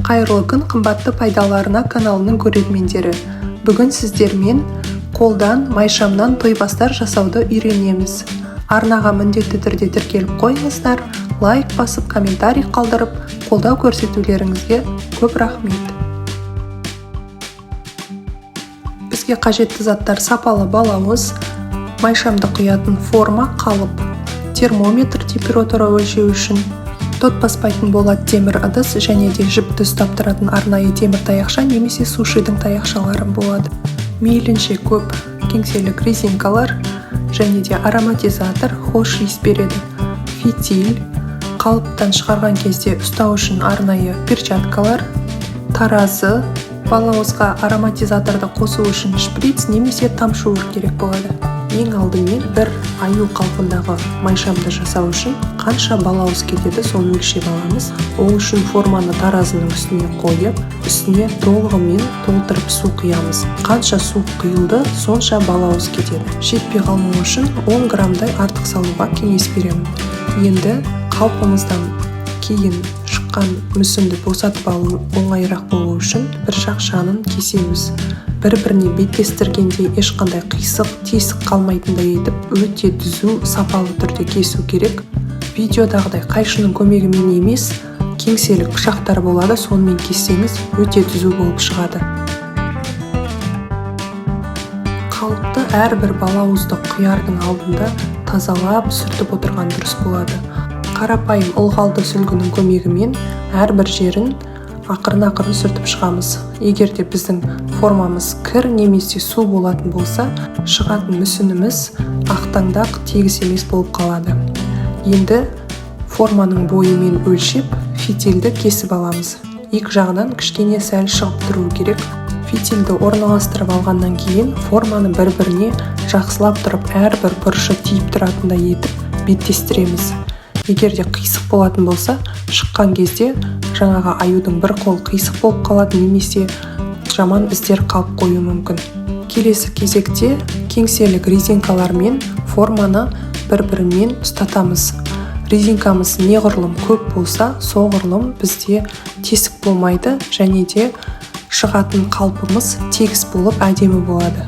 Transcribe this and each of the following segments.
Қайырлы күн, қымбатты пайдаларына каналының көрермендері. Бүгін сіздермен қолдан майшамнан тойбастар жасауды үйренеміз. Арнаға міндетті түрде тіркеліп қойыңыздар, лайк басып, комментарий қалдырып, қолдау көрсетулеріңізге көп рахмет. Бізге қажетті заттар: сапалы балауыз, майшамды құятын форма, қалып, термометр температура өлшеу үшін, тот баспайтын болат темір ыдыс және де жіпті ұстап тұратын арнайы темір таяқша немесе сушидің таяқшалары болады. Мейлінше көп кеңселік резинкалар және де ароматизатор, хош иіс береді. Фитиль, қалыптан шығарған кезде ұстау үшін арнайы перчаткалар, таразы, балауызға ароматизаторды қосу үшін шприц немесе тамшуыр керек болады. Ең алдымен бір аю қалпындағы майшамды жасау үшін қанша балауыз кетеді, соны өлшеп аламыз. Ол үшін форманы таразының үстіне қойып, үстіне толығымен толтырып су құямыз. Қанша су құйылды, сонша балауыз кетеді. Жетпей қалмау үшін 10 граммдай артық салуға кеңес беремін. Енді қалпымыздан кейін шыққан мүсінді босатып алу оңайырақ болу үшін бір жақ жағын кесеміз. Бір-біріне беттестіргенде ешқандай қисық, тесік қалмайтындай етіп, өте түзу, сапалы түрде кесу керек. Видеодағыдай қайшының көмегімен емес, кеңселік пышақтар болады, сонымен кессеңіз өте түзу болып шығады. Қалыпты әрбір балауызды құярдың алдында тазалап сүртіп отырған дұрыс болады. Қарапайым ылғалды сүлгінің көмегімен әрбір жерін ақырын-ақырын сүртіп шығамыз. Егер де біздің формамыз кір немесе су болатын болса, шығатын мүсініміз ақтаңдақ, тегіс емес болып қалады. Енді форманың бойымен өлшеп, фитильді кесіп аламыз. Екі жағынан кішкене сәл шығып тұру керек. Фитильді орналастырып алғаннан кейін форманы бір-біріне жақсылап тұрып, әрбір бұрышы тиіп тұратындай етіп беттестіреміз. Егер де қисық болатын болса, шыққан кезде жаңағы аюдың бір қол қисық болып қалады, немесе жаман іздер қалып қою мүмкін. Келесі кезекте кеңселік резинкалармен форманы бір-бірімен ұстатамыз. Резинкамыз неғұрлым көп болса, соғұрлым бізде тесік болмайды және де шығатын қалпымыз тегіс болып әдемі болады.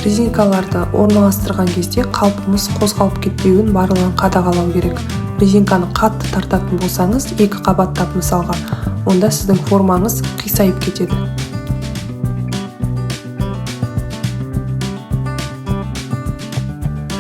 Резинкаларды орналастырған кезде қалпымыз қозғалып кетпеуін барлығын қадағалау керек. Резинканы қатты тартатын болсаңыз, екі қабаттап мысалға, онда сіздің формаңыз қисайып кетеді.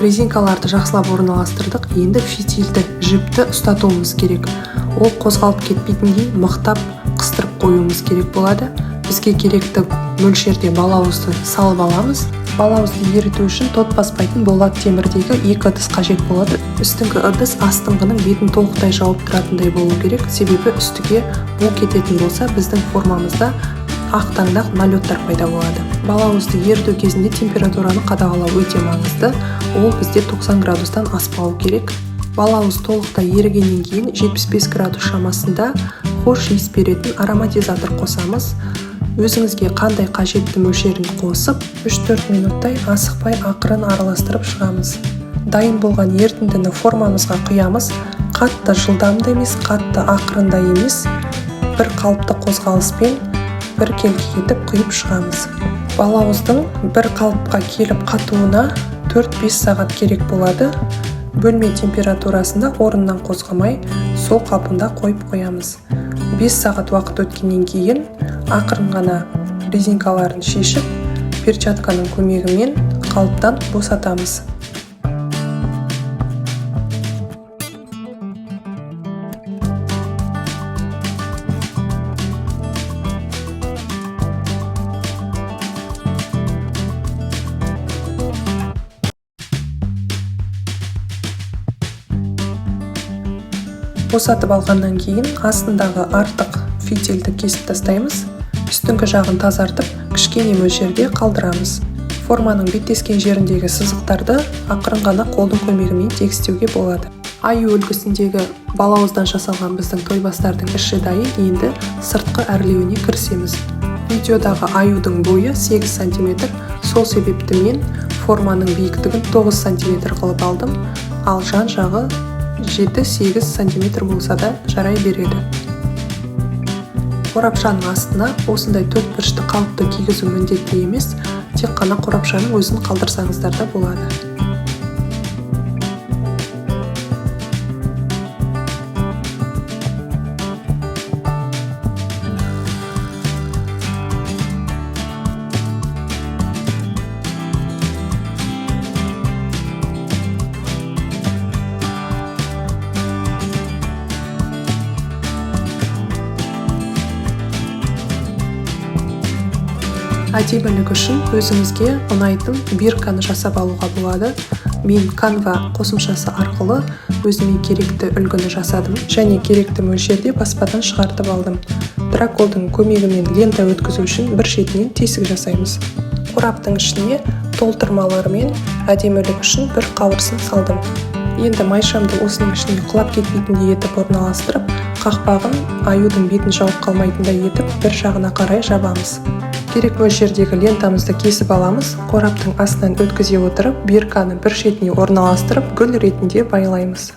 Резинкаларды жақсылап орналастырдық, енді фитильді, жіпті ұстатуымыз керек. Ол қозғалып кетпейтіндей мықтап қыстырып қоюымыз керек болады. Бізге керекті мөлшерде балауызды салып аламыз. Балауызды еріту үшін тот баспайтын болат темірдегі 2 ыдыс қажет болады. Үстіңгі ыдыс астыңғының бетін толықтай жауып тұратындай болу керек, себебі үстіге бу кететін болса, біздің формамызда ақтаңдақ налеттар пайда болады. Балауызды еріту кезінде температураны қадағалау өте маңызды. Ол бізде 90 градустан аспауы керек. Балауыз толықтай ерігеннен кейін 75 градус шамасында хош иіс беретін ароматизатор қосамыз. Өзіңізге қандай қажетті мөлшерін қосып, 3-4 минуттай асықпай ақырын араластырып шығамыз. Дайын болған ерітіндіні формамызға құямыз. Қатты жылдамды емес, қатты ақырында емес, бір қалыпты қозғалыспен біркелкі етіп құйып шығамыз. Балауыздың бір қалыпқа келіп қатуына 4-5 сағат керек болады. Бөлме температурасында орыннан қозғамай, сол қалпында қойып қоямыз. 5 сағат уақыт өткеннен кейін ақырын ғана резинкаларын шешіп, перчатканың көмегімен қалыптан босатамыз. Босатып алғаннан кейін астындағы артық фитильді кесіп тастаймыз. Үстіңгі жағын тазартып, кішкене мөлшерде қалдырамыз. Форманың беттескен жеріндегі сызықтарды ақырын ғана қолдың көмегімен тегістеуге болады. Аю үлгісіндегі балауыздан жасалған біздің тойбастардың іші дайын, енді сыртқы әрлеуіне кірісеміз. Видеодағы аюдың бойы 8 см, сол себепті мен форманың биіктігін 9 см қылып алдым, ал жан жағы 7-8 см болса да жарай береді. Қорапшаның астына осындай төртбұрышты қалыпты кигізу міндетті емес, тек қана қорапшаның өзін қалдырсаңыздар да болады. Әдемілік үшін өзіңізге ұнайтын бирканы жасап алуға болады. Мен Canva қосымшасы арқылы өзіме керекті үлгіні жасадым және керекті мөлшерде баспадан шығартып алдым. Драколдың көмегімен лента өткізу үшін бір шетінен тесік жасаймыз. Қораптың ішіне толтырмалары мен әдемілік үшін бір қауырсын салдым. Енді майшамды осының ішіне құлап кетпейтіндей етіп орналастырып, қақпағын аюдың бетін жауып қалмайтындай етіп бір жағына қарай жабамыз. Керек мөлшердегі лентамызды кесіп аламыз, қораптың астынан өткізе отырып, бирканы бір шетіне орналастырып, гүл ретінде байлаймыз.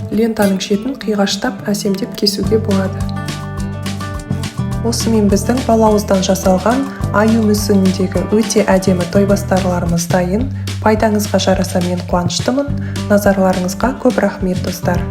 Лентаның шетін қиғаштап, әсемдеп кесуге болады. Осымен біздің балауыздан жасалған аю мүсініндегі өте әдемі тойбастарларымыз дайын. Пайдаңызға жараса мен қуаныштымын. Назарларыңызға көп рахмет достар.